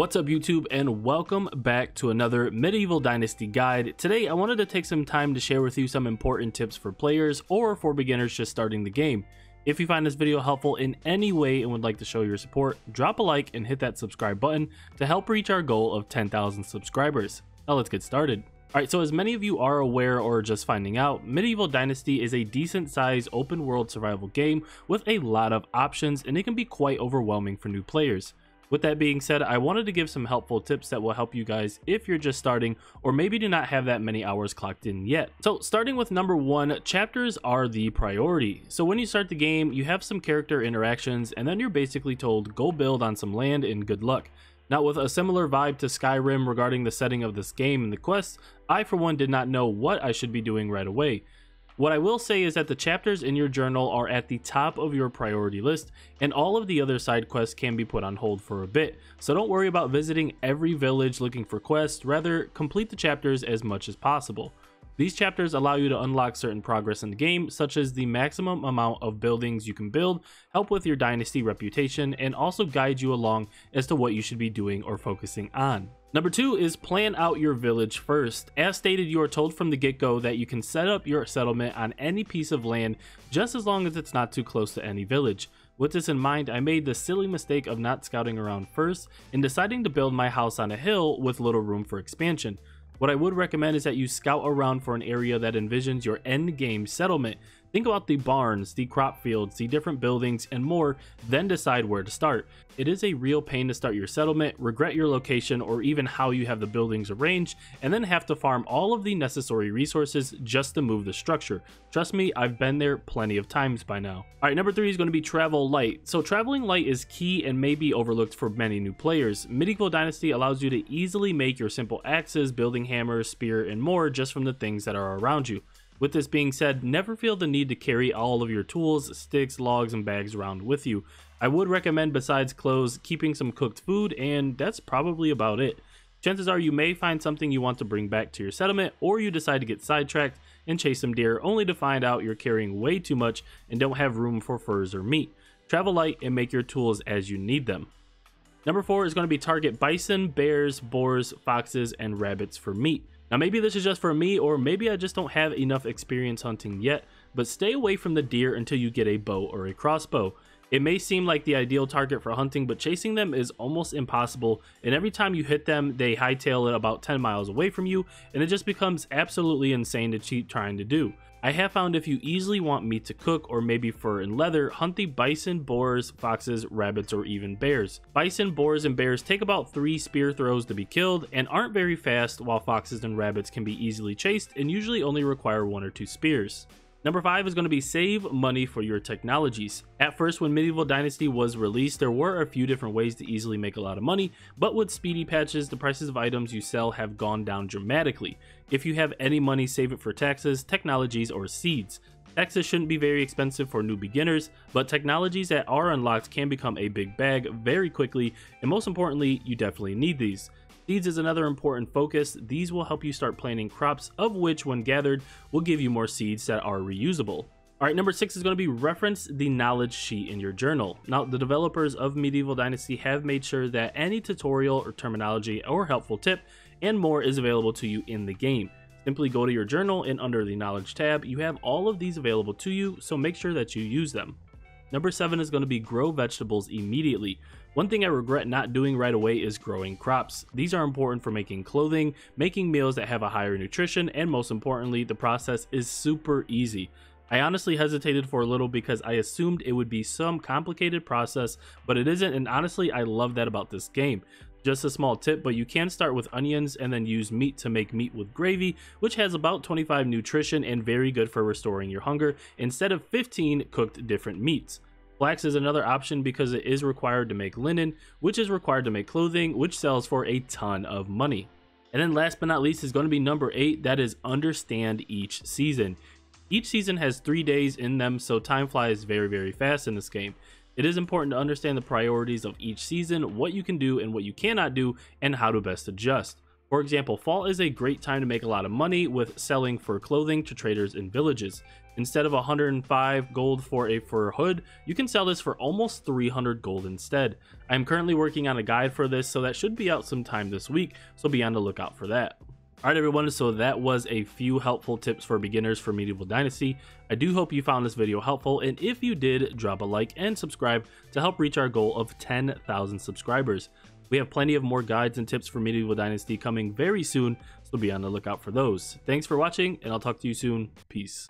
What's up YouTube, and welcome back to another Medieval Dynasty guide. Today I wanted to take some time to share with you some important tips for players or for beginners just starting the game. If you find this video helpful in any way and would like to show your support, drop a like and hit that subscribe button to help reach our goal of 10,000 subscribers. Now let's get started. Alright, so as many of you are aware or just finding out, Medieval Dynasty is a decent sized open world survival game with a lot of options, and it can be quite overwhelming for new players. With that being said, I wanted to give some helpful tips that will help you guys if you're just starting or maybe do not have that many hours clocked in yet. So starting with number one, chapters are the priority. So when you start the game, you have some character interactions and then you're basically told go build on some land and good luck. Now, with a similar vibe to Skyrim regarding the setting of this game and the quests, I for one did not know what I should be doing right away. What I will say is that the chapters in your journal are at the top of your priority list, and all of the other side quests can be put on hold for a bit, so don't worry about visiting every village looking for quests, rather complete the chapters as much as possible. These chapters allow you to unlock certain progress in the game, such as the maximum amount of buildings you can build, help with your dynasty reputation, and also guide you along as to what you should be doing or focusing on. Number two is plan out your village first. As stated, you are told from the get-go that you can set up your settlement on any piece of land just as long as it's not too close to any village. With this in mind, I made the silly mistake of not scouting around first and deciding to build my house on a hill with little room for expansion. What I would recommend is that you scout around for an area that envisions your end game settlement. Think about the barns, the crop fields, the different buildings, and more, then decide where to start. It is a real pain to start your settlement, regret your location, or even how you have the buildings arranged, and then have to farm all of the necessary resources just to move the structure. Trust me, I've been there plenty of times by now. Alright, number three is going to be travel light. So traveling light is key and may be overlooked for many new players. Medieval Dynasty allows you to easily make your simple axes, building hammers, spear, and more just from the things that are around you. With this being said, never feel the need to carry all of your tools, sticks, logs, and bags around with you. I would recommend, besides clothes, keeping some cooked food, and that's probably about it. Chances are you may find something you want to bring back to your settlement, or you decide to get sidetracked and chase some deer only to find out you're carrying way too much and don't have room for furs or meat. Travel light and make your tools as you need them. Number four is going to be target bison, bears, boars, foxes, and rabbits for meat. Now maybe this is just for me, or maybe I just don't have enough experience hunting yet, but stay away from the deer until you get a bow or a crossbow. It may seem like the ideal target for hunting, but chasing them is almost impossible, and every time you hit them, they hightail it about 10 miles away from you, and it just becomes absolutely insane to keep trying to do. I have found if you easily want meat to cook or maybe fur and leather, hunt the bison, boars, foxes, rabbits, or even bears. Bison, boars, and bears take about 3 spear throws to be killed and aren't very fast, while foxes and rabbits can be easily chased and usually only require 1 or 2 spears. Number 5 is going to be save money for your technologies. At first, when Medieval Dynasty was released, there were a few different ways to easily make a lot of money, but with speedy patches, the prices of items you sell have gone down dramatically. If you have any money, save it for taxes, technologies, or seeds. Taxes shouldn't be very expensive for new beginners, but technologies that are unlocked can become a big bag very quickly, and most importantly, you definitely need these. Seeds is another important focus. These will help you start planting crops, of which when gathered will give you more seeds that are reusable. Alright, number 6 is going to be reference the knowledge sheet in your journal. Now, the developers of Medieval Dynasty have made sure that any tutorial or terminology or helpful tip and more is available to you in the game. Simply go to your journal, and under the knowledge tab, you have all of these available to you, so make sure that you use them. Number 7 is going to be grow vegetables immediately. One thing I regret not doing right away is growing crops. These are important for making clothing, making meals that have a higher nutrition, and most importantly, the process is super easy. I honestly hesitated for a little because I assumed it would be some complicated process, but it isn't, and honestly, I love that about this game. Just a small tip, but you can start with onions and then use meat to make meat with gravy, which has about 25 nutrition and very good for restoring your hunger, instead of 15 cooked different meats. Flax is another option because it is required to make linen, which is required to make clothing, which sells for a ton of money. And then last but not least is going to be number 8, that is understand each season. Each season has 3 days in them, so time flies very fast in this game. It is important to understand the priorities of each season, what you can do and what you cannot do, and how to best adjust. For example, fall is a great time to make a lot of money with selling fur clothing to traders in villages. Instead of 105 gold for a fur hood, you can sell this for almost 300 gold instead. I am currently working on a guide for this, so that should be out sometime this week, so be on the lookout for that. Alright everyone, so that was a few helpful tips for beginners for Medieval Dynasty. I do hope you found this video helpful, and if you did, drop a like and subscribe to help reach our goal of 10,000 subscribers. We have plenty of more guides and tips for Medieval Dynasty coming very soon, so be on the lookout for those. Thanks for watching, and I'll talk to you soon. Peace.